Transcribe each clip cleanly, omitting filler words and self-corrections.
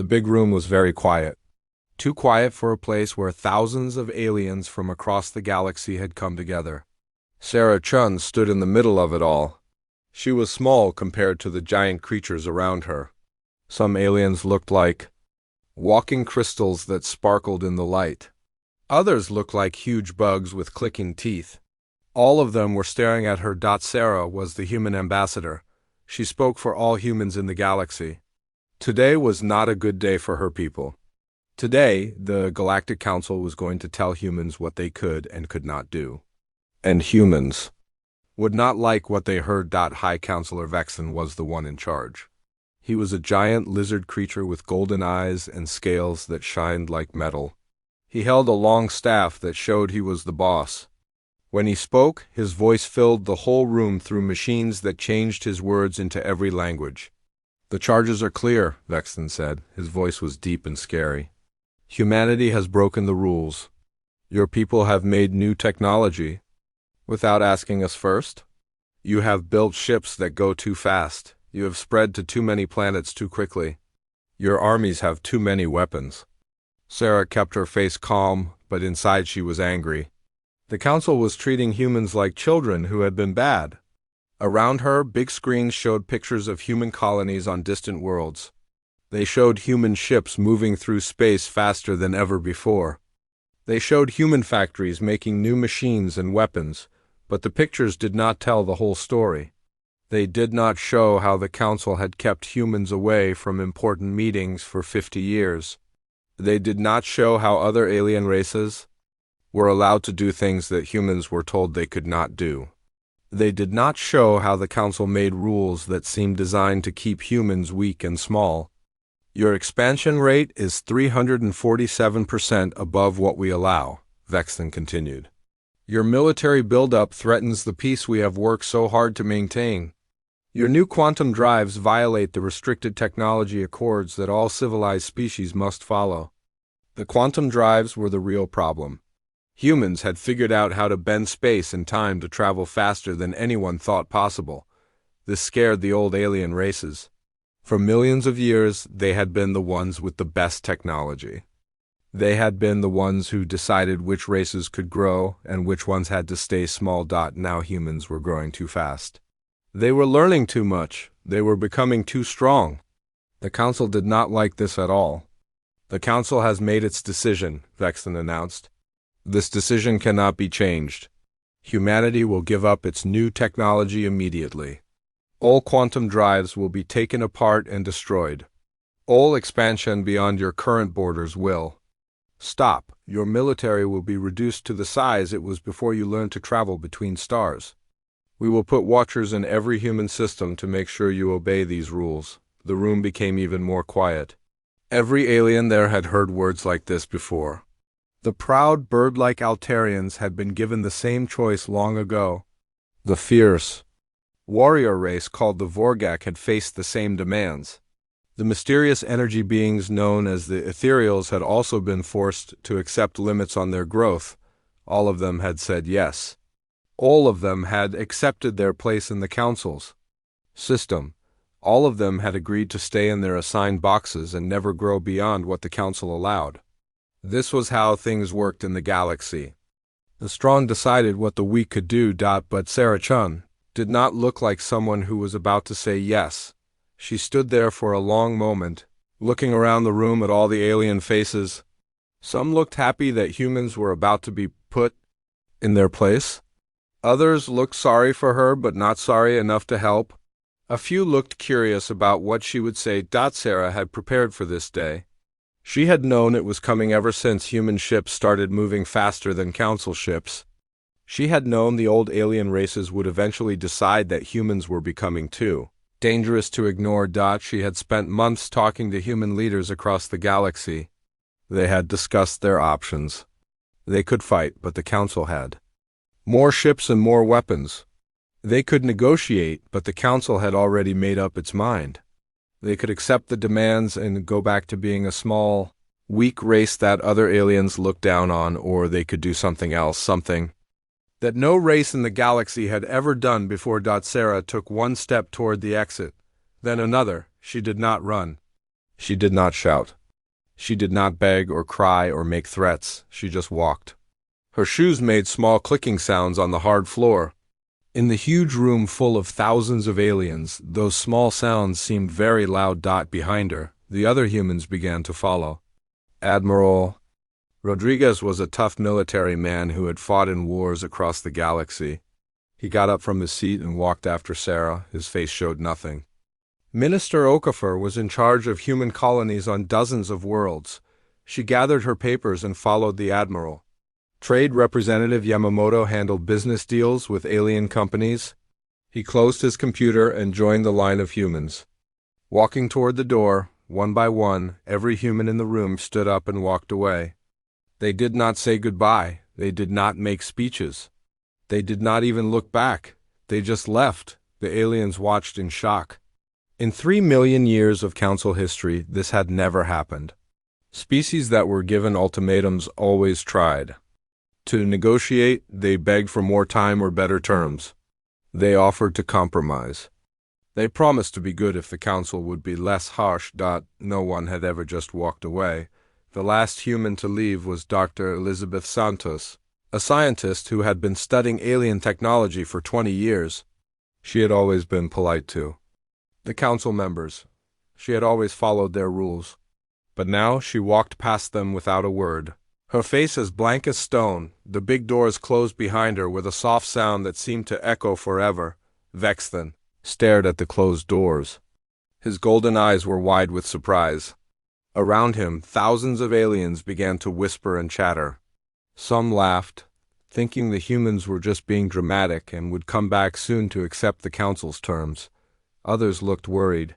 The big room was very quiet. Too quiet for a place where thousands of aliens from across the galaxy had come together. Sarah Chun stood in the middle of it all. She was small compared to the giant creatures around her. Some aliens looked like walking crystals that sparkled in the light. Others looked like huge bugs with clicking teeth. All of them were staring at her. Sarah was the human ambassador. She spoke for all humans in the galaxy. Today was not a good day for her people. Today, the Galactic Council was going to tell humans what they could and could not do. And humans would not like what they heard. High Counselor Vexen was the one in charge. He was a giant lizard creature with golden eyes and scales that shined like metal. He held a long staff that showed he was the boss. When he spoke, his voice filled the whole room through machines that changed his words into every language. "The charges are clear," Vexen said. His voice was deep and scary. "Humanity has broken the rules. Your people have made new technology without asking us first. You have built ships that go too fast. You have spread to too many planets too quickly. Your armies have too many weapons." Sarah kept her face calm, but inside she was angry. The council was treating humans like children who had been bad. Around her, big screens showed pictures of human colonies on distant worlds. They showed human ships moving through space faster than ever before. They showed human factories making new machines and weapons, but the pictures did not tell the whole story. They did not show how the council had kept humans away from important meetings for 50 years. They did not show how other alien races were allowed to do things that humans were told they could not do. They did not show how the council made rules that seemed designed to keep humans weak and small. "Your expansion rate is 347% above what we allow," Vexen continued. "Your military buildup threatens the peace we have worked so hard to maintain. Your new quantum drives violate the restricted technology accords that all civilized species must follow." The quantum drives were the real problem. Humans had figured out how to bend space and time to travel faster than anyone thought possible. This scared the old alien races. For millions of years, they had been the ones with the best technology. They had been the ones who decided which races could grow and which ones had to stay small. Now humans were growing too fast. They were learning too much. They were becoming too strong. The council did not like this at all. "The council has made its decision," Vexen announced. "This decision cannot be changed. Humanity will give up its new technology immediately. All quantum drives will be taken apart and destroyed. All expansion beyond your current borders will stop. Your military will be reduced to the size it was before you learned to travel between stars. We will put watchers in every human system to make sure you obey these rules." The room became even more quiet. Every alien there had heard words like this before. The proud bird-like Altarians had been given the same choice long ago. The fierce warrior race called the Vorgak had faced the same demands. The mysterious energy beings known as the Ethereals had also been forced to accept limits on their growth. All of them had said yes. All of them had accepted their place in the council's system. All of them had agreed to stay in their assigned boxes and never grow beyond what the council allowed. This was how things worked in the galaxy. The strong decided what the weak could do. But Sarah Chun did not look like someone who was about to say yes. She stood there for a long moment, looking around the room at all the alien faces. Some looked happy that humans were about to be put in their place. Others looked sorry for her, but not sorry enough to help. A few looked curious about what she would say. Sarah had prepared for this day. She had known it was coming ever since human ships started moving faster than council ships. She had known the old alien races would eventually decide that humans were becoming too dangerous to ignore. She had spent months talking to human leaders across the galaxy. They had discussed their options. They could fight, but the council had more ships and more weapons. They could negotiate, but the council had already made up its mind. They could accept the demands and go back to being a small, weak race that other aliens looked down on, or they could do something else, something that no race in the galaxy had ever done before. Sarah took one step toward the exit, then another. She did not run. She did not shout. She did not beg or cry or make threats. She just walked. Her shoes made small clicking sounds on the hard floor. In the huge room full of thousands of aliens, those small sounds seemed very loud. Behind her, the other humans began to follow. Admiral Rodriguez was a tough military man who had fought in wars across the galaxy. He got up from his seat and walked after Sarah. His face showed nothing. Minister Okafor was in charge of human colonies on dozens of worlds. She gathered her papers and followed the admiral. Trade Representative Yamamoto handled business deals with alien companies. He closed his computer and joined the line of humans. Walking toward the door, one by one, every human in the room stood up and walked away. They did not say goodbye. They did not make speeches. They did not even look back. They just left. The aliens watched in shock. In 3 million years of council history, this had never happened. Species that were given ultimatums always tried. To negotiate, they begged for more time or better terms. They offered to compromise. They promised to be good if the council would be less harsh. No one had ever just walked away. The last human to leave was Dr. Elizabeth Santos, a scientist who had been studying alien technology for 20 years. She had always been polite to the council members. She had always followed their rules. But now she walked past them without a word. Her face as blank as stone, the big doors closed behind her with a soft sound that seemed to echo forever. Vexthan stared at the closed doors. His golden eyes were wide with surprise. Around him, thousands of aliens began to whisper and chatter. Some laughed, thinking the humans were just being dramatic and would come back soon to accept the council's terms. Others looked worried.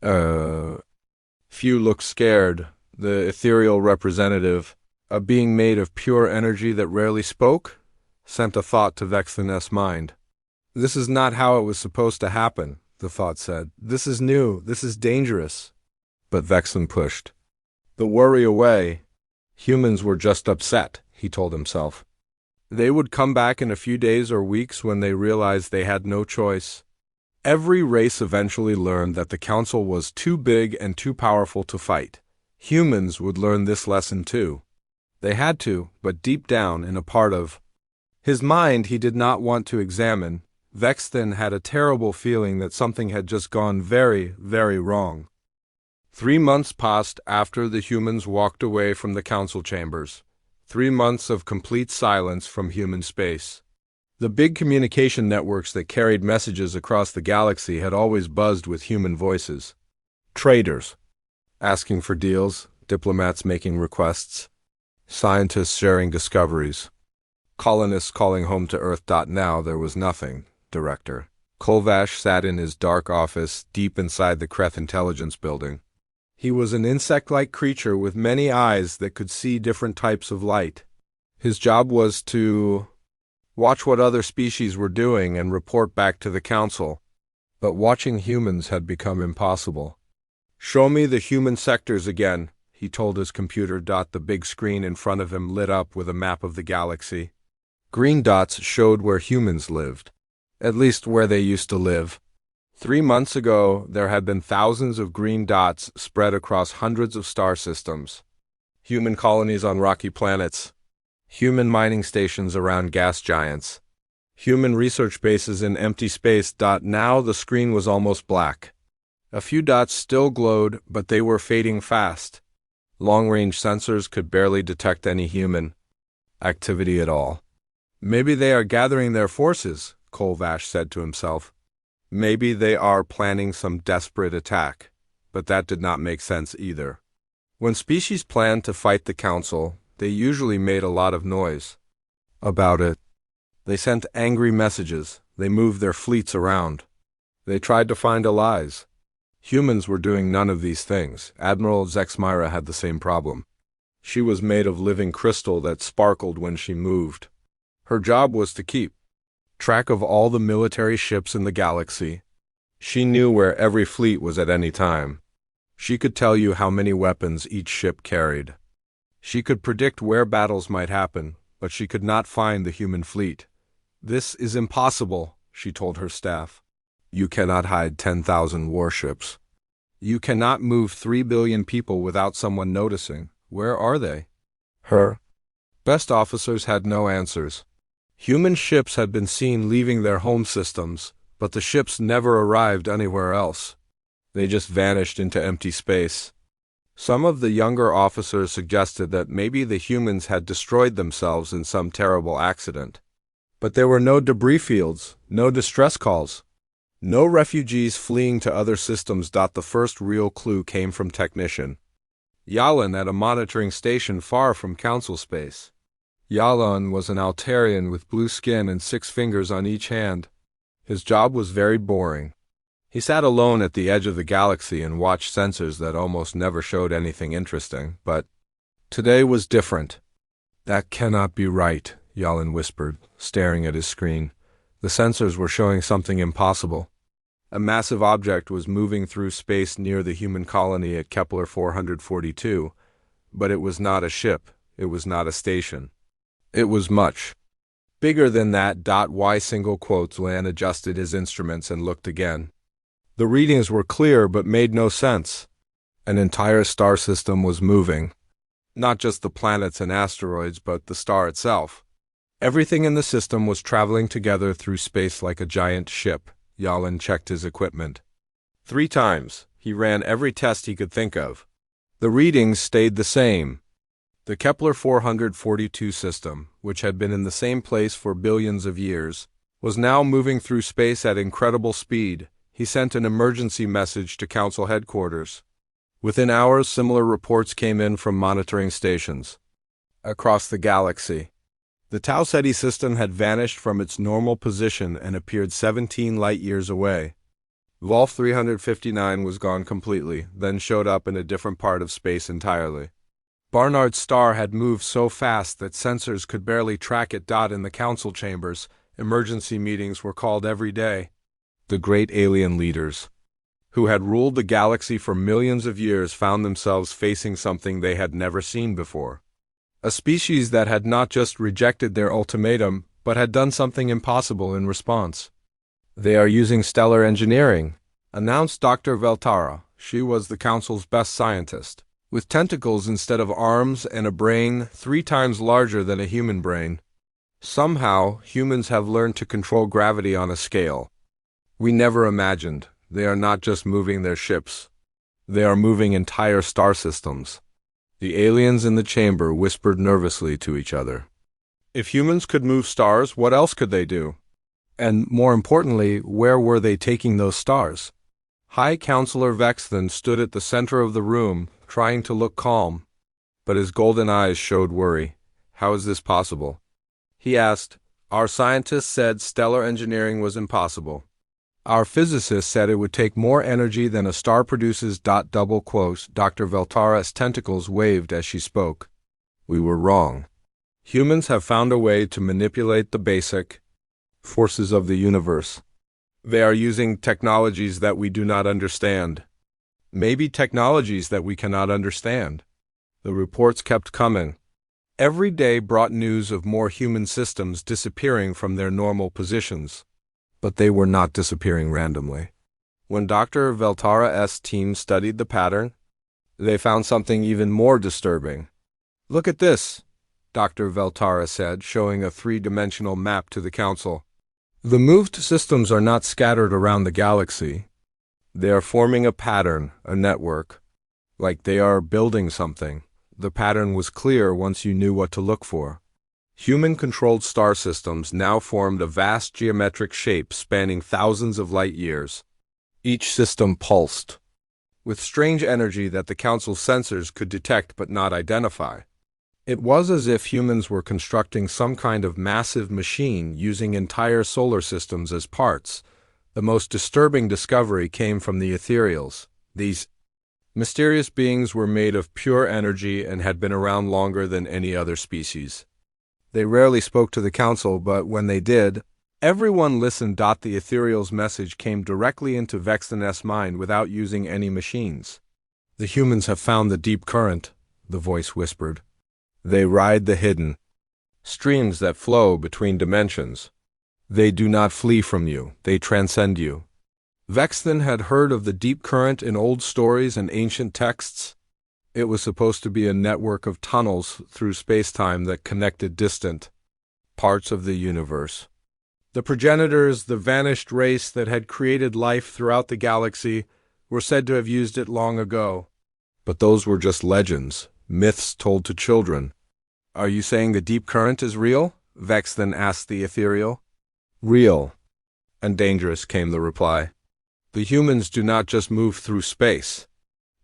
Few looked scared. The ethereal representative, a being made of pure energy that rarely spoke, sent a thought to Vexthan's mind. This is not how it was supposed to happen, the thought said. This is new. This is dangerous. But Vexthan pushed the worry away. Humans were just upset, he told himself. They would come back in a few days or weeks when they realized they had no choice. Every race eventually learned that the council was too big and too powerful to fight. Humans would learn this lesson too. They had to, but deep down in a part of his mind he did not want to examine, Vexthan had a terrible feeling that something had just gone very, very wrong. 3 months passed after the humans walked away from the council chambers. 3 months of complete silence from human space. The big communication networks that carried messages across the galaxy had always buzzed with human voices. Traders asking for deals, diplomats making requests, scientists sharing discoveries, colonists calling home to Earth. Now there was nothing. Director Kolvash sat in his dark office deep inside the Kreth Intelligence Building. He was an insect-like creature with many eyes that could see different types of light. His job was to watch what other species were doing and report back to the council. But watching humans had become impossible. Show me the human sectors again, he told his computer. The big screen in front of him lit up with a map of the galaxy. Green dots showed where humans lived, at least where they used to live. 3 months ago, there had been thousands of green dots spread across hundreds of star systems. Human colonies on rocky planets. Human mining stations around gas giants. Human research bases in empty space. Now the screen was almost black. A few dots still glowed, but they were fading fast. Long-range sensors could barely detect any human activity at all. Maybe they are gathering their forces, Kolvash said to himself. Maybe they are planning some desperate attack, but that did not make sense either. When species planned to fight the council, they usually made a lot of noise about it. They sent angry messages. They moved their fleets around. They tried to find allies. Humans were doing none of these things. Admiral Zexmira had the same problem. She was made of living crystal that sparkled when she moved. Her job was to keep track of all the military ships in the galaxy. She knew where every fleet was at any time. She could tell you how many weapons each ship carried. She could predict where battles might happen, but she could not find the human fleet. This is impossible, she told her staff. You cannot hide 10,000 warships. You cannot move 3 billion people without someone noticing. Where are they? Her best officers had no answers. Human ships had been seen leaving their home systems, but the ships never arrived anywhere else. They just vanished into empty space. Some of the younger officers suggested that maybe the humans had destroyed themselves in some terrible accident. But there were no debris fields, no distress calls, no refugees fleeing to other systems. The first real clue came from technician Yalan at a monitoring station far from Council space. Yalan was an Altarian with blue skin and 6 fingers on each hand. His job was very boring. He sat alone at the edge of the galaxy and watched sensors that almost never showed anything interesting, but today was different. That cannot be right, Yalan whispered, staring at his screen. The sensors were showing something impossible. A massive object was moving through space near the human colony at Kepler 442, but it was not a ship, it was not a station. It was much bigger than that. Y single quotes. Lan adjusted his instruments and looked again. The readings were clear but made no sense. An entire star system was moving. Not just the planets and asteroids, but the star itself. Everything in the system was traveling together through space like a giant ship. Yalan checked his equipment 3 times. He ran every test he could think of. The readings stayed the same. The Kepler 442 system, which had been in the same place for billions of years, was now moving through space at incredible speed. He sent an emergency message to Council headquarters. Within hours, similar reports came in from monitoring stations across the galaxy. The Tau Ceti system had vanished from its normal position and appeared 17 light-years away. Vol 359 was gone completely, then showed up in a different part of space entirely. Barnard's star had moved so fast that sensors could barely track it. In the council chambers, emergency meetings were called every day. The great alien leaders, who had ruled the galaxy for millions of years, found themselves facing something they had never seen before. A species that had not just rejected their ultimatum, but had done something impossible in response. "They are using stellar engineering," announced Dr. Veltara. She was the council's best scientist, with tentacles instead of arms and a brain 3 times larger than a human brain. Somehow, humans have learned to control gravity on a scale we never imagined. They are not just moving their ships. They are moving entire star systems. The aliens in the chamber whispered nervously to each other. If humans could move stars, what else could they do? And more importantly, where were they taking those stars? High Counselor Vexthan stood at the center of the room, trying to look calm, but his golden eyes showed worry. How is this possible? He asked. Our scientists said stellar engineering was impossible. Our physicists said it would take more energy than a star produces. Double quotes. Dr. Veltara's tentacles waved as she spoke. We were wrong. Humans have found a way to manipulate the basic forces of the universe. They are using technologies that we do not understand. Maybe technologies that we cannot understand. The reports kept coming. Every day brought news of more human systems disappearing from their normal positions. But they were not disappearing randomly. When Dr. Veltara's team studied the pattern, they found something even more disturbing. Look at this, Dr. Veltara said, showing a 3-dimensional map to the council. The moved systems are not scattered around the galaxy. They are forming a pattern, a network. Like they are building something. The pattern was clear once you knew what to look for. Human-controlled star systems now formed a vast geometric shape spanning thousands of light-years. Each system pulsed with strange energy that the council's sensors could detect but not identify. It was as if humans were constructing some kind of massive machine using entire solar systems as parts. The most disturbing discovery came from the ethereals. These mysterious beings were made of pure energy and had been around longer than any other species. They rarely spoke to the council, but when they did, everyone listened. The ethereal's message came directly into Vexthan's mind without using any machines. The humans have found the deep current, the voice whispered. They ride the hidden streams that flow between dimensions. They do not flee from you, they transcend you. Vexton had heard of the deep current in old stories and ancient texts. It was supposed to be a network of tunnels through space-time that connected distant parts of the universe. The progenitors, the vanished race that had created life throughout the galaxy, were said to have used it long ago. But those were just legends, myths told to children. "Are you saying the deep current is real?" Vex then asked the ethereal. "Real and dangerous," came the reply. "The humans do not just move through space.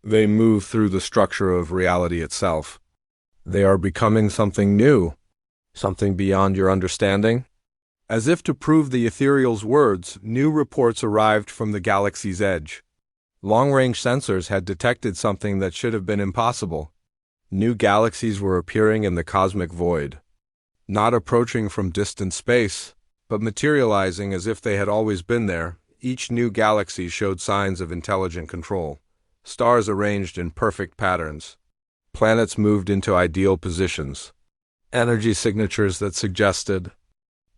They move through the structure of reality itself. They are becoming something new, something beyond your understanding." As if to prove the ethereal's words, new reports arrived from the galaxy's edge. Long-range sensors had detected something that should have been impossible. New galaxies were appearing in the cosmic void, not approaching from distant space, but materializing as if they had always been there. Each new galaxy showed signs of intelligent control. Stars arranged in perfect patterns. Planets moved into ideal positions. Energy signatures that suggested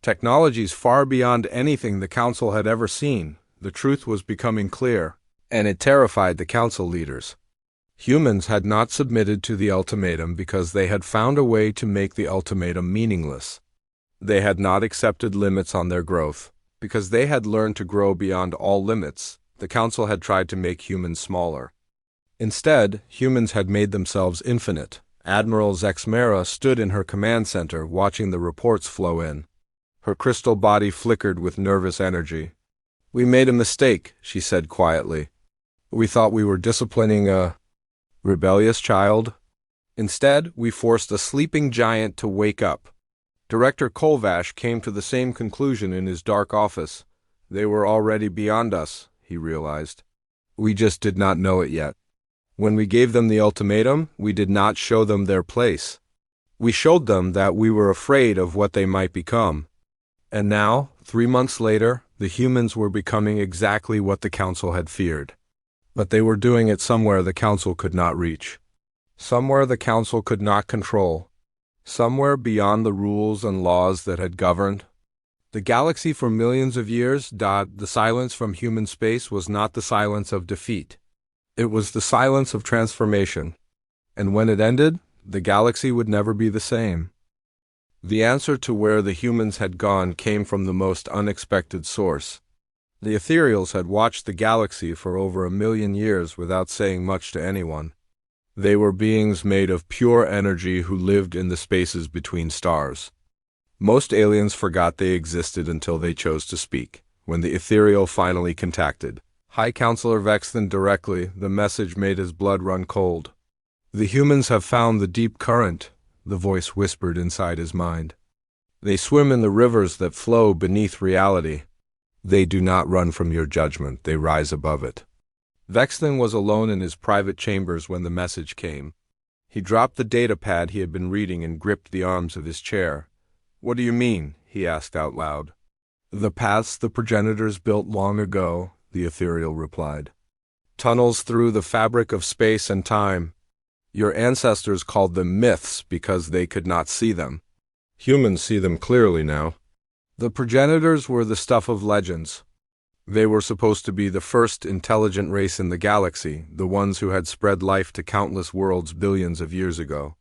technologies far beyond anything the Council had ever seen. The truth was becoming clear, and it terrified the Council leaders. Humans had not submitted to the ultimatum because they had found a way to make the ultimatum meaningless. They had not accepted limits on their growth because they had learned to grow beyond all limits. The Council had tried to make humans smaller. Instead, humans had made themselves infinite. Admiral Zexmera stood in her command center watching the reports flow in. Her crystal body flickered with nervous energy. "We made a mistake," she said quietly. "We thought we were disciplining a rebellious child. Instead, we forced a sleeping giant to wake up." Director Kolvash came to the same conclusion in his dark office. They were already beyond us, he realized. We just did not know it yet. When we gave them the ultimatum, we did not show them their place. We showed them that we were afraid of what they might become. And now, 3 months later, the humans were becoming exactly what the Council had feared. But they were doing it somewhere the Council could not reach. Somewhere the Council could not control. Somewhere beyond the rules and laws that had governed. The galaxy for millions of years, the silence from human space was not the silence of defeat. It was the silence of transformation. And when it ended, the galaxy would never be the same. The answer to where the humans had gone came from the most unexpected source. The ethereals had watched the galaxy for over 1 million years without saying much to anyone. They were beings made of pure energy who lived in the spaces between stars. Most aliens forgot they existed until they chose to speak. When the ethereal finally contacted High Counselor Vexton directly, the message made his blood run cold. "The humans have found the deep current," the voice whispered inside his mind. "They swim in the rivers that flow beneath reality. They do not run from your judgment, they rise above it." Vexton was alone in his private chambers when the message came. He dropped the datapad he had been reading and gripped the arms of his chair. "What do you mean?" he asked out loud. "The paths the progenitors built long ago," the ethereal replied. "Tunnels through the fabric of space and time. Your ancestors called them myths because they could not see them. Humans see them clearly now. The progenitors were the stuff of legends. They were supposed to be the first intelligent race in the galaxy, the ones who had spread life to countless worlds billions of years ago.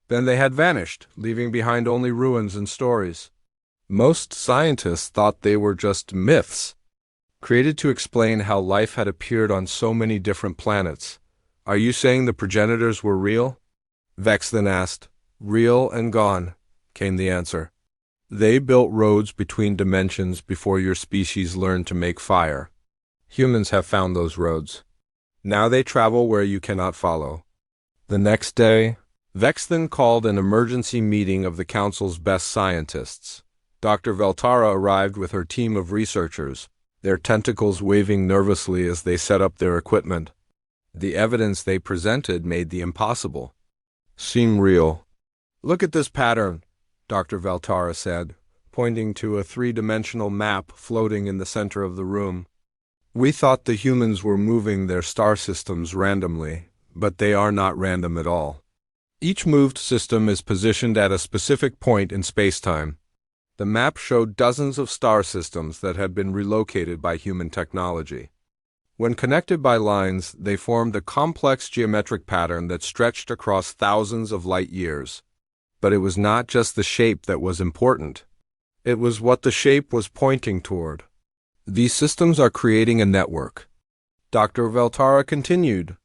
Then they had vanished, leaving behind only ruins and stories. Most scientists thought they were just myths, created to explain how life had appeared on so many different planets. Are you saying the progenitors were real?" Vex then asked. "Real and gone," came the answer. "They built roads between dimensions before your species learned to make fire. Humans have found those roads. Now they travel where you cannot follow." The next day, Vex then called an emergency meeting of the Council's best scientists. Dr. Veltara arrived with her team of researchers, their tentacles waving nervously as they set up their equipment. The evidence they presented made the impossible seem real. "Look at this pattern," Dr. Veltara said, pointing to a 3-dimensional map floating in the center of the room. "We thought the humans were moving their star systems randomly, but they are not random at all. Each moved system is positioned at a specific point in space-time." The map showed dozens of star systems that had been relocated by human technology. When connected by lines, they formed a complex geometric pattern that stretched across thousands of light years. But it was not just the shape that was important. It was what the shape was pointing toward. These systems are creating a network. Dr. Veltara continued.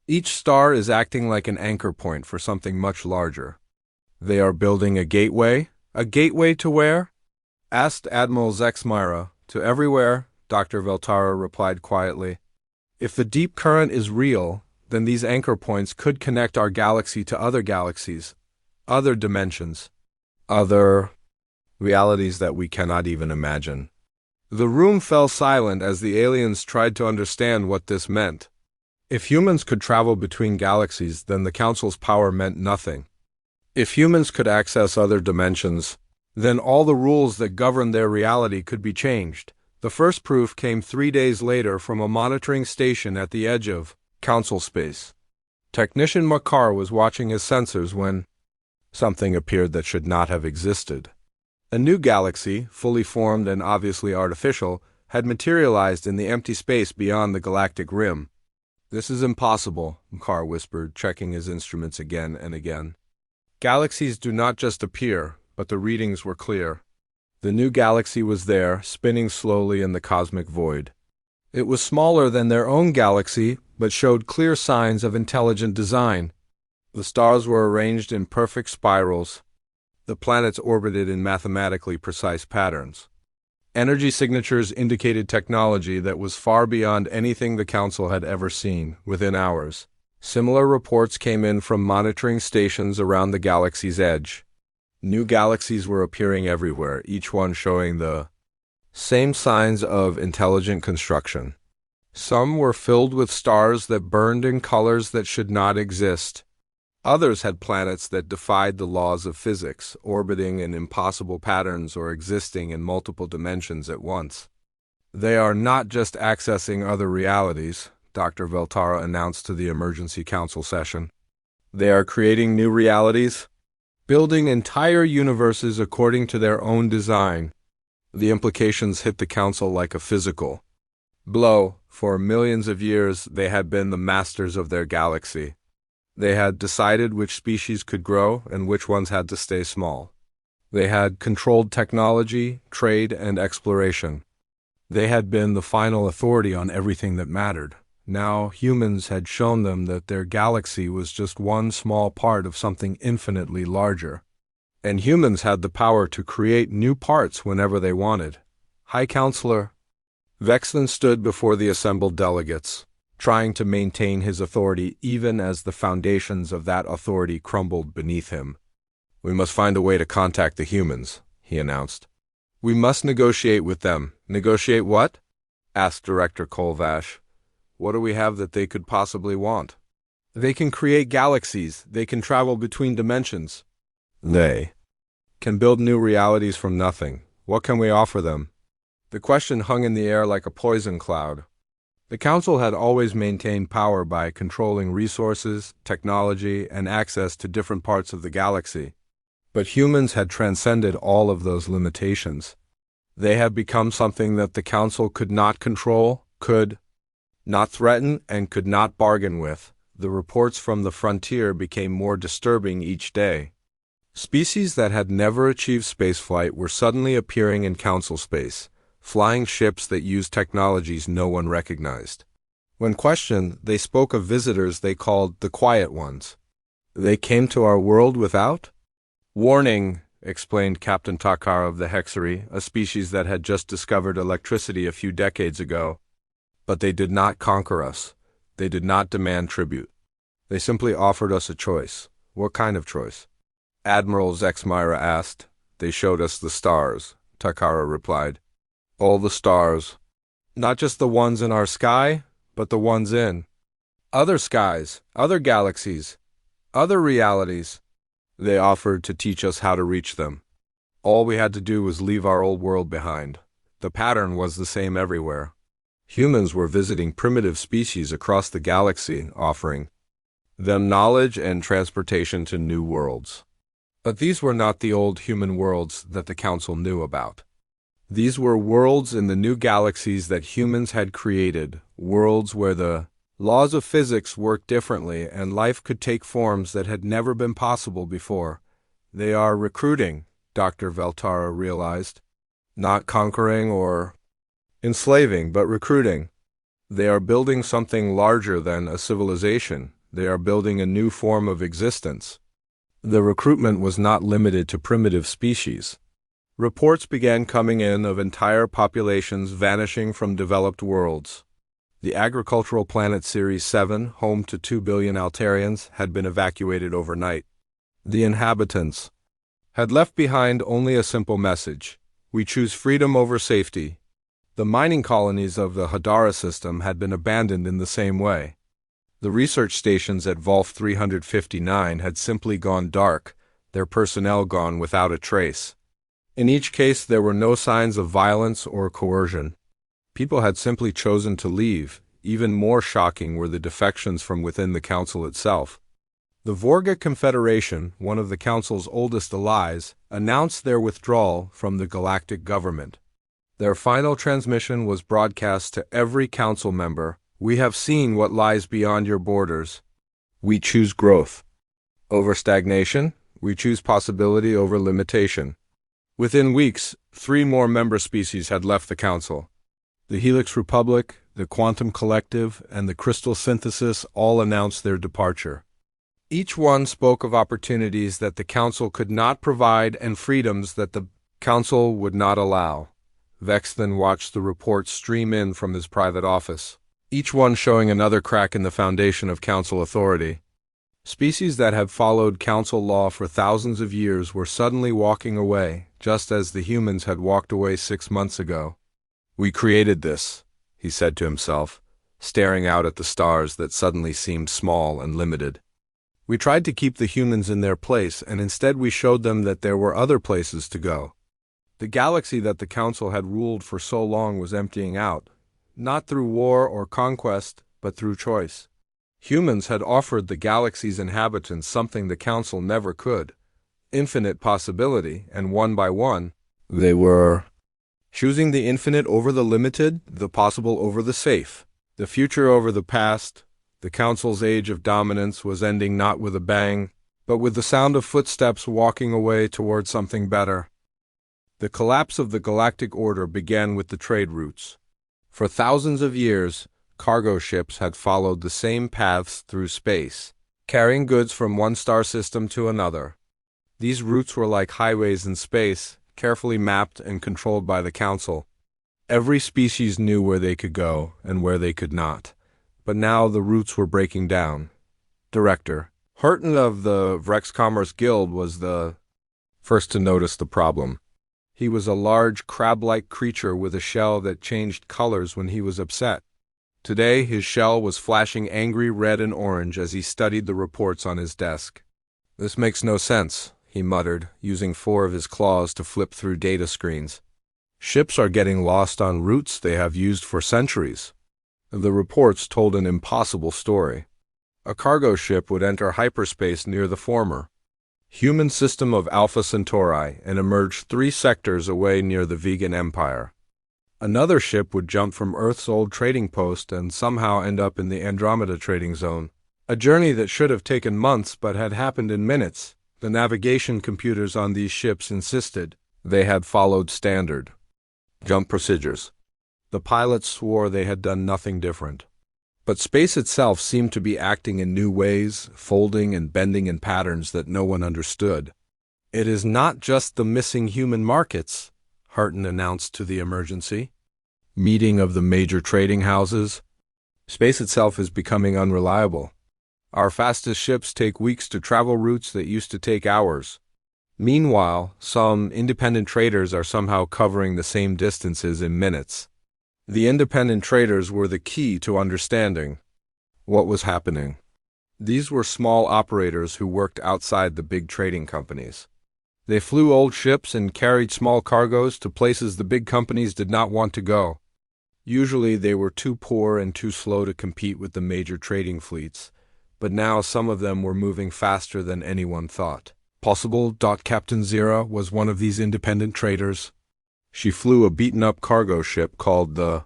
Each star is acting like an anchor point for something much larger. They are building a gateway? A gateway to where? Asked Admiral Zexmyra. To everywhere, Dr. Veltara replied quietly. If the deep current is real, then these anchor points could connect our galaxy to other galaxies, other dimensions, other realities that we cannot even imagine. The room fell silent as the aliens tried to understand what this meant. If humans could travel between galaxies, then the Council's power meant nothing. If humans could access other dimensions, then all the rules that govern their reality could be changed. The first proof came 3 days later from a monitoring station at the edge of Council space. Technician Makar was watching his sensors when something appeared that should not have existed. A new galaxy, fully formed and obviously artificial, had materialized in the empty space beyond the galactic rim. This is impossible, Makar whispered, checking his instruments again and again. Galaxies do not just appear, but the readings were clear. The new galaxy was there, spinning slowly in the cosmic void. It was smaller than their own galaxy, but showed clear signs of intelligent design. The stars were arranged in perfect spirals. The planets orbited in mathematically precise patterns. Energy signatures indicated technology that was far beyond anything the Council had ever seen. Within hours, similar reports came in from monitoring stations around the galaxy's edge. New galaxies were appearing everywhere, each one showing the same signs of intelligent construction. Some were filled with stars that burned in colors that should not exist. Others had planets that defied the laws of physics, orbiting in impossible patterns or existing in multiple dimensions at once. They are not just accessing other realities, Dr. Veltara announced to the Emergency Council session. They are creating new realities, building entire universes according to their own design. The implications hit the Council like a physical blow. For millions of years, they had been the masters of their galaxy. They had decided which species could grow and which ones had to stay small. They had controlled technology, trade, and exploration. They had been the final authority on everything that mattered. Now humans had shown them that their galaxy was just one small part of something infinitely larger. And humans had the power to create new parts whenever they wanted. High Counselor Vexton stood before the assembled delegates, trying to maintain his authority even as the foundations of that authority crumbled beneath him. "We must find a way to contact the humans," he announced. "We must negotiate with them." "Negotiate what?" asked Director Kolvash. "What do we have that they could possibly want?" "They can create galaxies. They can travel between dimensions. They can build new realities from nothing. What can we offer them?" The question hung in the air like a poison cloud. The Council had always maintained power by controlling resources, technology, and access to different parts of the galaxy. But humans had transcended all of those limitations. They had become something that the Council could not control, could not threaten, and could not bargain with. The reports from the frontier became more disturbing each day. Species that had never achieved spaceflight were suddenly appearing in Council space, flying ships that used technologies no one recognized. When questioned, they spoke of visitors they called the Quiet Ones. They came to our world without warning, explained Captain Takar of the Hexery, a species that had just discovered electricity a few decades ago. But they did not conquer us. They did not demand tribute. They simply offered us a choice. What kind of choice? Admiral Zexmyra asked. They showed us the stars, Takara replied. All the stars. Not just the ones in our sky, but the ones in other skies, other galaxies, other realities. They offered to teach us how to reach them. All we had to do was leave our old world behind. The pattern was the same everywhere. Humans were visiting primitive species across the galaxy, offering them knowledge and transportation to new worlds. But these were not the old human worlds that the Council knew about. These were worlds in the new galaxies that humans had created, worlds where the laws of physics worked differently and life could take forms that had never been possible before. They are recruiting, Dr. Veltara realized. Not conquering or enslaving, but recruiting. They are building something larger than a civilization. They are building a new form of existence. The recruitment was not limited to primitive species. Reports began coming in of entire populations vanishing from developed worlds. The agricultural planet Series 7, home to 2 billion Altarians, had been evacuated overnight. The inhabitants had left behind only a simple message: we choose freedom over safety. The mining colonies of the Hadara system had been abandoned in the same way. The research stations at Volf 359 had simply gone dark, their personnel gone without a trace. In each case, there were no signs of violence or coercion. People had simply chosen to leave. Even more shocking were the defections from within the Council itself. The Vorga Confederation, one of the Council's oldest allies, announced their withdrawal from the galactic government. Their final transmission was broadcast to every Council member: we have seen what lies beyond your borders. We choose growth over stagnation. We choose possibility over limitation. Within weeks, 3 more member species had left the Council. The Helix Republic, the Quantum Collective, and the Crystal Synthesis all announced their departure. Each one spoke of opportunities that the Council could not provide and freedoms that the Council would not allow. Vex then watched the reports stream in from his private office, each one showing another crack in the foundation of Council authority. Species that had followed Council law for thousands of years were suddenly walking away, just as the humans had walked away 6 months ago. We created this, he said to himself, staring out at the stars that suddenly seemed small and limited. We tried to keep the humans in their place, and instead we showed them that there were other places to go. The galaxy that the Council had ruled for so long was emptying out, not through war or conquest, but through choice. Humans had offered the galaxy's inhabitants something the Council never could: infinite possibility, and one by one, they were choosing the infinite over the limited, the possible over the safe, the future over the past. The Council's age of dominance was ending not with a bang, but with the sound of footsteps walking away toward something better. The collapse of the galactic order began with the trade routes. For thousands of years, cargo ships had followed the same paths through space, carrying goods from one star system to another. These routes were like highways in space, carefully mapped and controlled by the Council. Every species knew where they could go and where they could not. But now the routes were breaking down. Director Hurton of the Vrex Commerce Guild was the first to notice the problem. He was a large, crab-like creature with a shell that changed colors when he was upset. Today, his shell was flashing angry red and orange as he studied the reports on his desk. "This makes no sense," he muttered, using 4 of his claws to flip through data screens. "Ships are getting lost on routes they have used for centuries." The reports told an impossible story. A cargo ship would enter hyperspace near the former human system of Alpha Centauri and emerge 3 sectors away near the Vegan Empire. Another ship would jump from Earth's old trading post and somehow end up in the Andromeda trading zone. A journey that should have taken months but had happened in minutes. The navigation computers on these ships insisted they had followed standard jump procedures. The pilots swore they had done nothing different. But space itself seemed to be acting in new ways, folding and bending in patterns that no one understood. "It is not just the missing human markets," Hurton announced to the emergency meeting of the major trading houses. "Space itself is becoming unreliable. Our fastest ships take weeks to travel routes that used to take hours. Meanwhile, some independent traders are somehow covering the same distances in minutes." The independent traders were the key to understanding what was happening. These were small operators who worked outside the big trading companies. They flew old ships and carried small cargoes to places the big companies did not want to go. Usually they were too poor and too slow to compete with the major trading fleets, but now some of them were moving faster than anyone thought possible. Captain Zera was one of these independent traders. She flew a beaten-up cargo ship called the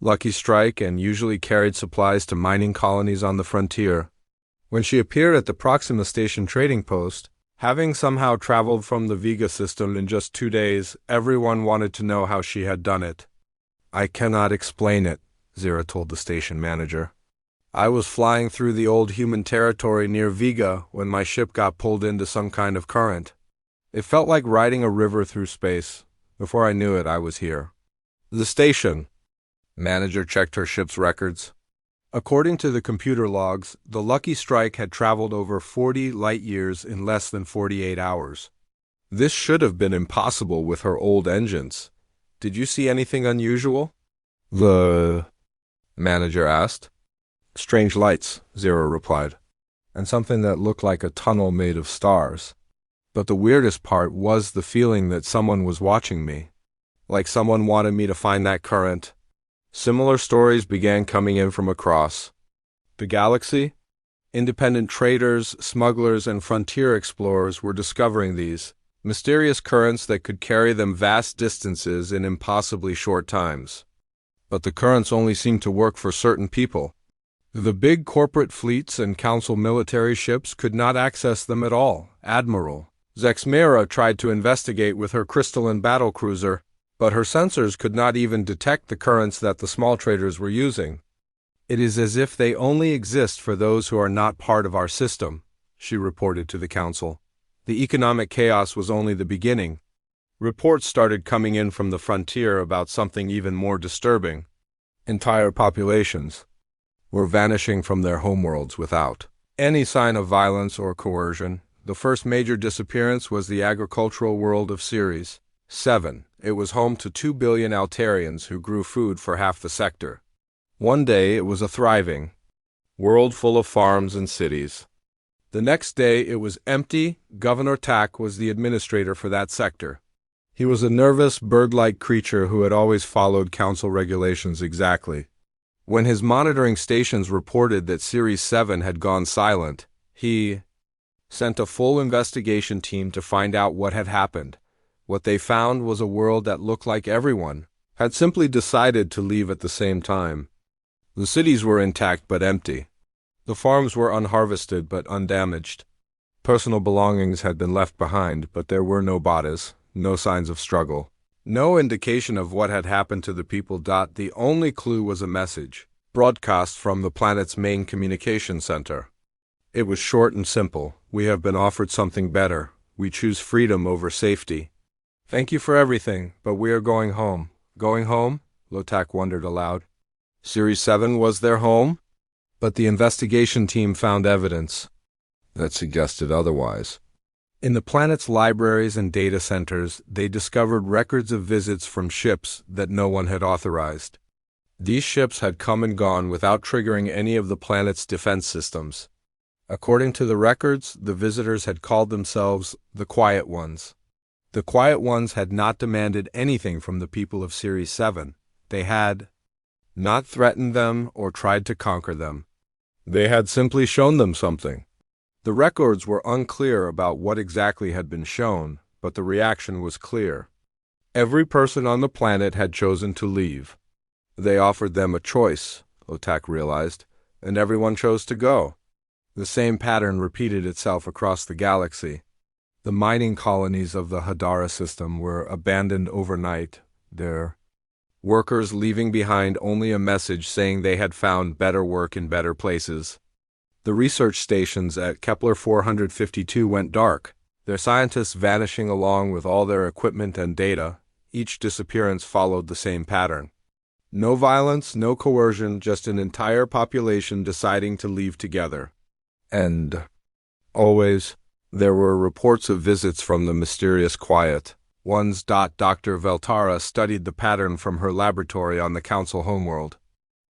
Lucky Strike and usually carried supplies to mining colonies on the frontier. When she appeared at the Proxima Station trading post, having somehow traveled from the Vega system in just 2 days, everyone wanted to know how she had done it. "I cannot explain it," Zira told the station manager. "I was flying through the old human territory near Vega when my ship got pulled into some kind of current. It felt like riding a river through space. Before I knew it, I was here." The station manager checked her ship's records. According to the computer logs, the Lucky Strike had traveled over 40 light-years in less than 48 hours. This should have been impossible with her old engines. "Did you see anything unusual?" the manager asked. "Strange lights," Zero replied, "and something that looked like a tunnel made of stars. But the weirdest part was the feeling that someone was watching me, like someone wanted me to find that current." Similar stories began coming in from across the galaxy. Independent traders, smugglers, and frontier explorers were discovering these mysterious currents that could carry them vast distances in impossibly short times. But the currents only seemed to work for certain people. The big corporate fleets and council military ships could not access them at all. Admiral Zexmera tried to investigate with her crystalline battlecruiser, but her sensors could not even detect the currents that the small traders were using. "It is as if they only exist for those who are not part of our system," she reported to the council. The economic chaos was only the beginning. Reports started coming in from the frontier about something even more disturbing. Entire populations were vanishing from their homeworlds without any sign of violence or coercion. The first major disappearance was the agricultural world of Series 7. It was home to 2 billion Altarians who grew food for half the sector. One day it was a thriving world full of farms and cities. The next day it was empty. Governor Tack was the administrator for that sector. He was a nervous, bird-like creature who had always followed council regulations exactly. When his monitoring stations reported that Series 7 had gone silent, he sent a full investigation team to find out what had happened. What they found was a world that looked like everyone had simply decided to leave at the same time. The cities were intact but empty. The farms were unharvested but undamaged. Personal belongings had been left behind, but there were no bodies, no signs of struggle, no indication of what had happened to the people. The only clue was a message, broadcast from the planet's main communication center. It was short and simple. "We have been offered something better. We choose freedom over safety. Thank you for everything, but we are going home." Going home? Lotak wondered aloud. Series 7 was their home? But the investigation team found evidence that suggested otherwise. In the planet's libraries and data centers, they discovered records of visits from ships that no one had authorized. These ships had come and gone without triggering any of the planet's defense systems. According to the records, the visitors had called themselves the Quiet Ones. The Quiet Ones had not demanded anything from the people of Series 7. They had not threatened them or tried to conquer them. They had simply shown them something. The records were unclear about what exactly had been shown, but the reaction was clear. Every person on the planet had chosen to leave. They offered them a choice, Otak realized, and everyone chose to go. The same pattern repeated itself across the galaxy. The mining colonies of the Hadara system were abandoned overnight, their workers leaving behind only a message saying they had found better work in better places. The research stations at Kepler 452 went dark, their scientists vanishing along with all their equipment and data. Each disappearance followed the same pattern. No violence, no coercion, just an entire population deciding to leave together. And always, there were reports of visits from the mysterious Quiet Ones. Dr. Veltara studied the pattern from her laboratory on the council homeworld.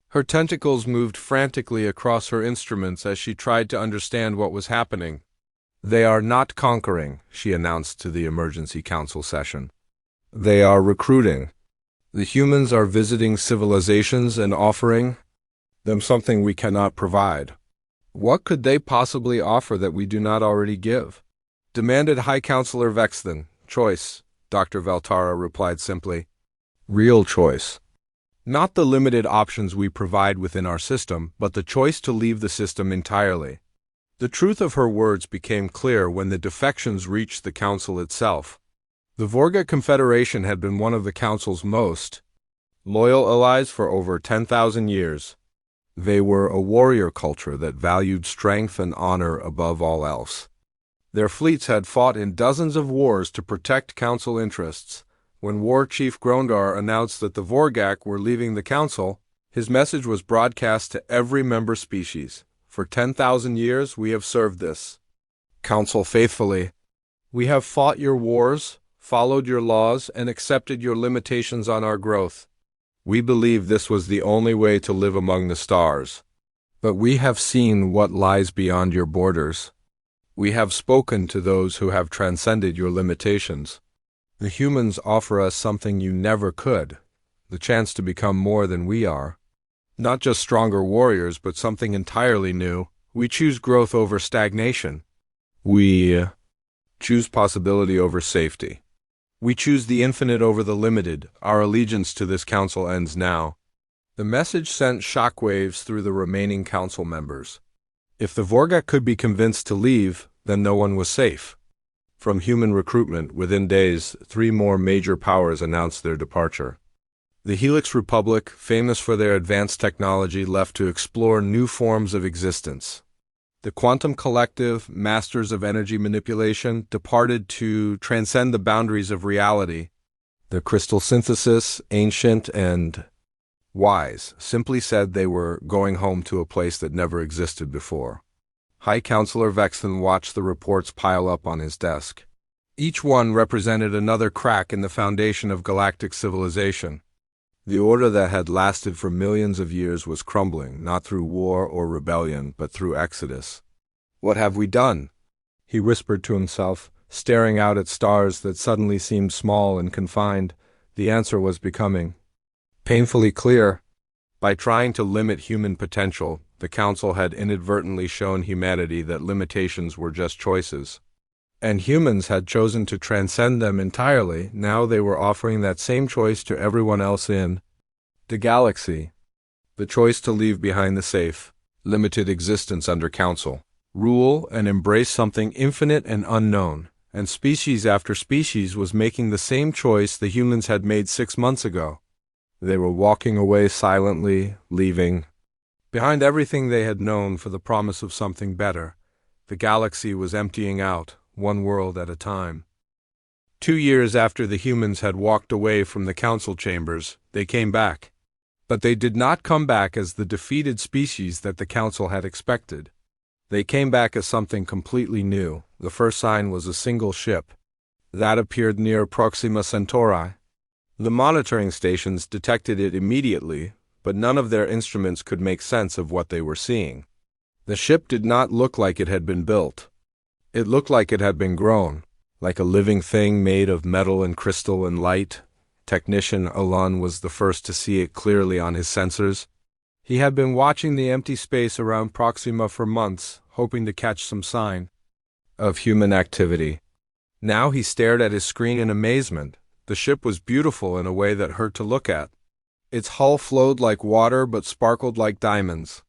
Her tentacles moved frantically across her instruments as she tried to understand what was happening. "They are not conquering," she announced to the emergency council session. "They are recruiting. The humans are visiting civilizations and offering them something we cannot provide." "What could they possibly offer that we do not already give?" demanded High Counselor Vexton. "Choice." Dr. Valtara replied simply. Real choice. Not the limited options we provide within our system, but the choice to leave the system entirely. The truth of her words became clear when the defections reached the Council itself. The Vorga Confederation had been one of the Council's most loyal allies for over 10,000 years. They were a warrior culture that valued strength and honor above all else. Their fleets had fought in dozens of wars to protect Council interests. When War Chief Grondar announced that the Vorgak were leaving the Council, his message was broadcast to every member species. For 10,000 years we have served this Council faithfully. We have fought your wars, followed your laws, and accepted your limitations on our growth. We believed this was the only way to live among the stars. But we have seen what lies beyond your borders. We have spoken to those who have transcended your limitations. The humans offer us something you never could, the chance to become more than we are. Not just stronger warriors, but something entirely new. We choose growth over stagnation. We choose possibility over safety. We choose the infinite over the limited. Our allegiance to this Council ends now. The message sent shockwaves through the remaining Council members. If the Vorgak could be convinced to leave, then no one was safe. From human recruitment, within days, 3 more major powers announced their departure. The Helix Republic, famous for their advanced technology, left to explore new forms of existence. The Quantum Collective, masters of energy manipulation, departed to transcend the boundaries of reality. The Crystal Synthesis, ancient and wise, simply said they were going home to a place that never existed before. High Counselor Vexen watched the reports pile up on his desk. Each one represented another crack in the foundation of galactic civilization. The order that had lasted for millions of years was crumbling, not through war or rebellion, but through exodus. What have we done? He whispered to himself, staring out at stars that suddenly seemed small and confined. The answer was becoming painfully clear. By trying to limit human potential, the Council had inadvertently shown humanity that limitations were just choices. And humans had chosen to transcend them entirely. Now they were offering that same choice to everyone else in the galaxy. The choice to leave behind the safe, limited existence under Council, rule and embrace something infinite and unknown. And species after species was making the same choice the humans had made 6 months ago. They were walking away silently, leaving behind everything they had known for the promise of something better. The galaxy was emptying out, one world at a time. 2 years after the humans had walked away from the Council chambers, they came back. But they did not come back as the defeated species that the Council had expected. They came back as something completely new. The first sign was a single ship. That appeared near Proxima Centauri. The monitoring stations detected it immediately, but none of their instruments could make sense of what they were seeing. The ship did not look like it had been built. It looked like it had been grown, like a living thing made of metal and crystal and light. Technician Alun was the first to see it clearly on his sensors. He had been watching the empty space around Proxima for months, hoping to catch some sign of human activity. Now he stared at his screen in amazement. The ship was beautiful in a way that hurt to look at. Its hull flowed like water but sparkled like diamonds.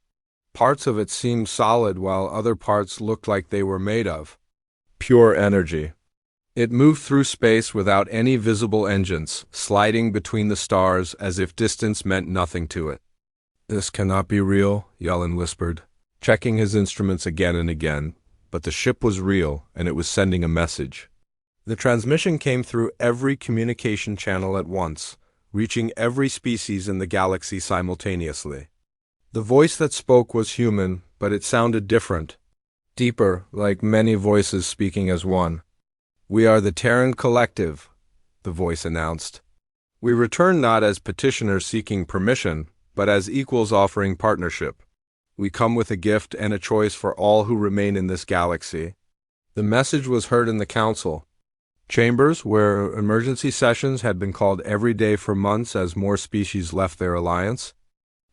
Parts of it seemed solid while other parts looked like they were made of pure energy. It moved through space without any visible engines, sliding between the stars as if distance meant nothing to it. "This cannot be real," Yellen whispered, checking his instruments again and again, but the ship was real and it was sending a message. The transmission came through every communication channel at once, reaching every species in the galaxy simultaneously. The voice that spoke was human, but it sounded different, deeper, like many voices speaking as one. "We are the Terran Collective," the voice announced. "We return not as petitioners seeking permission, but as equals offering partnership. We come with a gift and a choice for all who remain in this galaxy." The message was heard in the Council chambers, where emergency sessions had been called every day for months as more species left their alliance.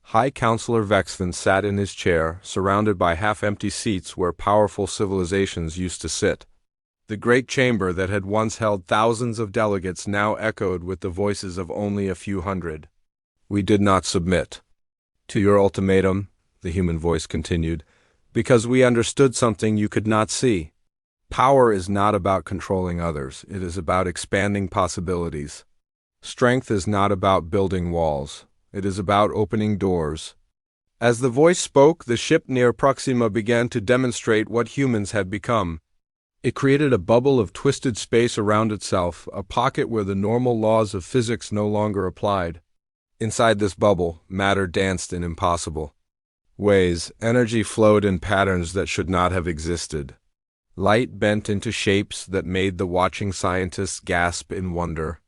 High Counselor Vexen sat in his chair, surrounded by half-empty seats where powerful civilizations used to sit. The great chamber that had once held thousands of delegates now echoed with the voices of only a few hundred. "We did not submit to your ultimatum," the human voice continued, "because we understood something you could not see. Power is not about controlling others, it is about expanding possibilities. Strength is not about building walls, it is about opening doors." As the voice spoke, the ship near Proxima began to demonstrate what humans had become. It created a bubble of twisted space around itself, a pocket where the normal laws of physics no longer applied. Inside this bubble, matter danced in impossible ways. Energy flowed in patterns that should not have existed. Light bent into shapes that made the watching scientists gasp in wonder.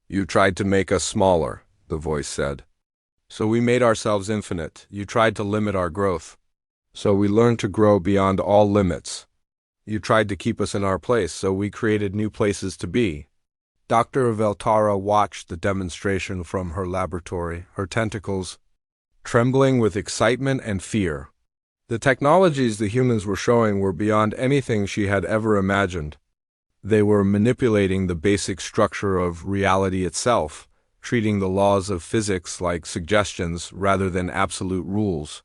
"You tried to make us smaller," the voice said. "So we made ourselves infinite. You tried to limit our growth. So we learned to grow beyond all limits. You tried to keep us in our place, so we created new places to be." Dr. Veltara watched the demonstration from her laboratory, her tentacles trembling with excitement and fear. The technologies the humans were showing were beyond anything she had ever imagined. They were manipulating the basic structure of reality itself, treating the laws of physics like suggestions rather than absolute rules.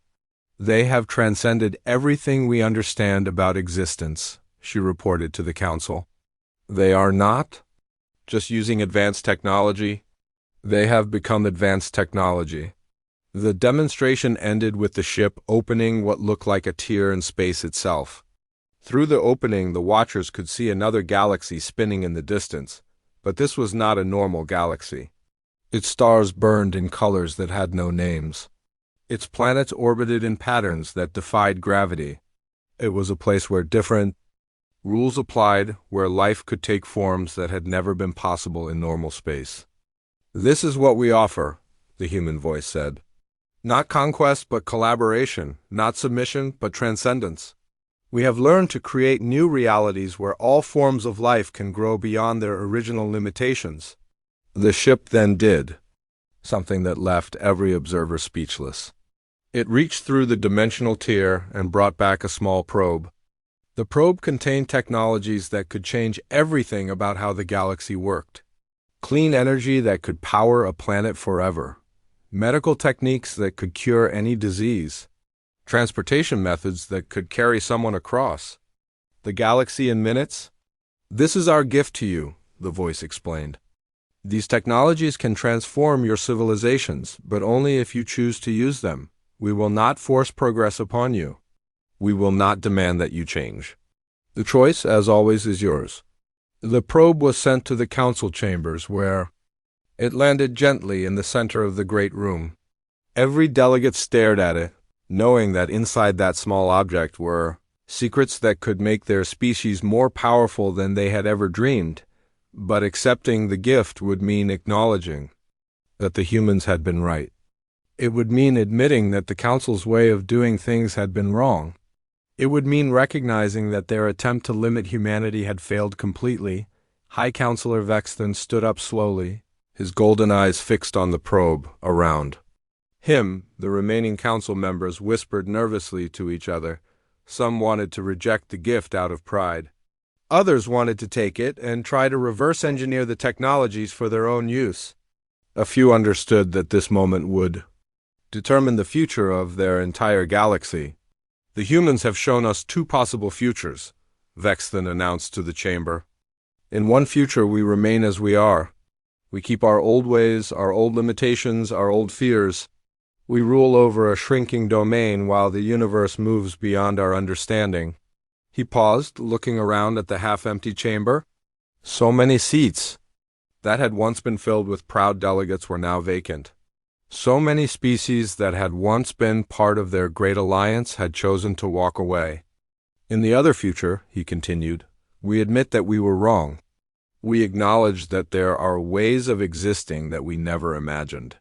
"They have transcended everything we understand about existence," she reported to the council. "They are not just using advanced technology. They have become advanced technology." The demonstration ended with the ship opening what looked like a tear in space itself. Through the opening, the watchers could see another galaxy spinning in the distance, but this was not a normal galaxy. Its stars burned in colors that had no names. Its planets orbited in patterns that defied gravity. It was a place where different rules applied, where life could take forms that had never been possible in normal space. "This is what we offer," the human voice said. "Not conquest, but collaboration. Not submission, but transcendence. We have learned to create new realities where all forms of life can grow beyond their original limitations." The ship then did something that left every observer speechless. It reached through the dimensional tier and brought back a small probe. The probe contained technologies that could change everything about how the galaxy worked. Clean energy that could power a planet forever. Medical techniques that could cure any disease. Transportation methods that could carry someone across the galaxy in minutes. "This is our gift to you," the voice explained. "These technologies can transform your civilizations, but only if you choose to use them. We will not force progress upon you. We will not demand that you change. The choice, as always, is yours." The probe was sent to the council chambers, where it landed gently in the center of the great room. Every delegate stared at it, knowing that inside that small object were secrets that could make their species more powerful than they had ever dreamed. But accepting the gift would mean acknowledging that the humans had been right. It would mean admitting that the council's way of doing things had been wrong. It would mean recognizing that their attempt to limit humanity had failed completely. High Counselor Vexton stood up slowly, his golden eyes fixed on the probe around him. The remaining council members whispered nervously to each other. Some wanted to reject the gift out of pride. Others wanted to take it and try to reverse engineer the technologies for their own use. A few understood that this moment would determine the future of their entire galaxy. "The humans have shown us two possible futures," Vexton announced to the chamber. "In one future we remain as we are. We keep our old ways, our old limitations, our old fears. We rule over a shrinking domain while the universe moves beyond our understanding." He paused, looking around at the half-empty chamber. So many seats that had once been filled with proud delegates were now vacant. So many species that had once been part of their great alliance had chosen to walk away. "In the other future," he continued, "we admit that we were wrong. We acknowledge that there are ways of existing that we never imagined.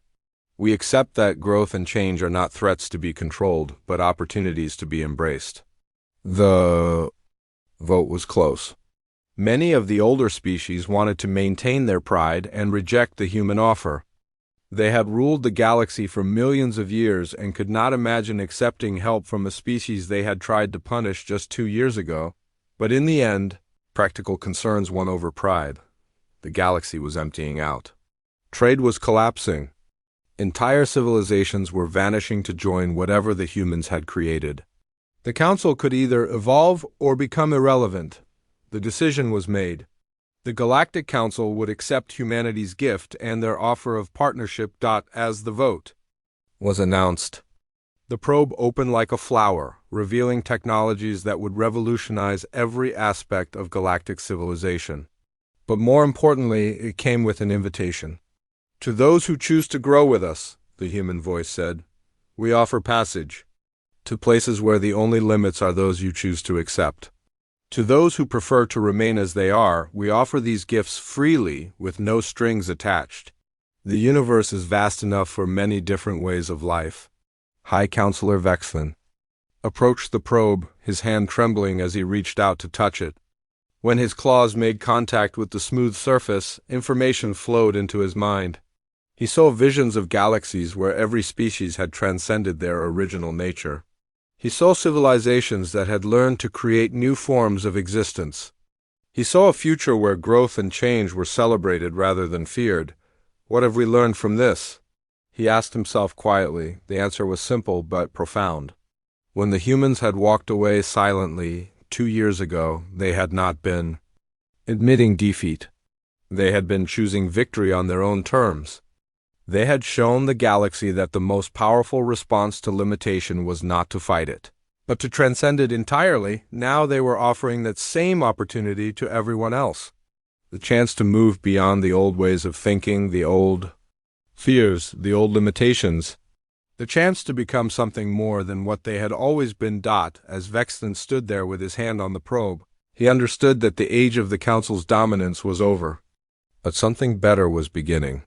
We accept that growth and change are not threats to be controlled, but opportunities to be embraced." The vote was close. Many of the older species wanted to maintain their pride and reject the human offer. They had ruled the galaxy for millions of years and could not imagine accepting help from a species they had tried to punish just 2 years ago. But in the end, Practical concerns won over pride. The galaxy was emptying out. Trade was collapsing. Entire civilizations were vanishing to join whatever the humans had created. The council could either evolve or become irrelevant. The decision was made. The Galactic Council would accept humanity's gift and their offer of partnership. As the vote was announced, the probe opened like a flower, revealing technologies that would revolutionize every aspect of galactic civilization. But more importantly, it came with an invitation. To those who choose to grow with us, the human voice said, we offer passage to places where the only limits are those you choose to accept. To those who prefer to remain as they are, we offer these gifts freely with no strings attached. The universe is vast enough for many different ways of life. High Counselor Vexlin approached the probe, his hand trembling as he reached out to touch it. When his claws made contact with the smooth surface, information flowed into his mind. He saw visions of galaxies where every species had transcended their original nature. He saw civilizations that had learned to create new forms of existence. He saw a future where growth and change were celebrated rather than feared. What have we learned from this? He asked himself quietly. The answer was simple but profound. When the humans had walked away silently 2 years ago, they had not been admitting defeat. They had been choosing victory on their own terms. They had shown the galaxy that the most powerful response to limitation was not to fight it, but to transcend it entirely. Now they were offering that same opportunity to everyone else. The chance to move beyond the old ways of thinking, the old fears, the old limitations. The chance to become something more than what they had always been. As Vexton stood there with his hand on the probe, he understood that the age of the Council's dominance was over. But something better was beginning.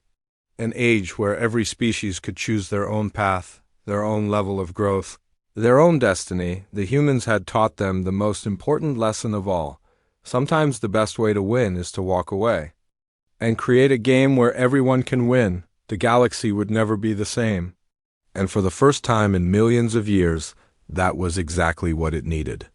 An age where every species could choose their own path, their own level of growth, their own destiny. The humans had taught them the most important lesson of all. Sometimes the best way to win is to walk away and create a game where everyone can win. The galaxy would never be the same. And for the first time in millions of years, that was exactly what it needed.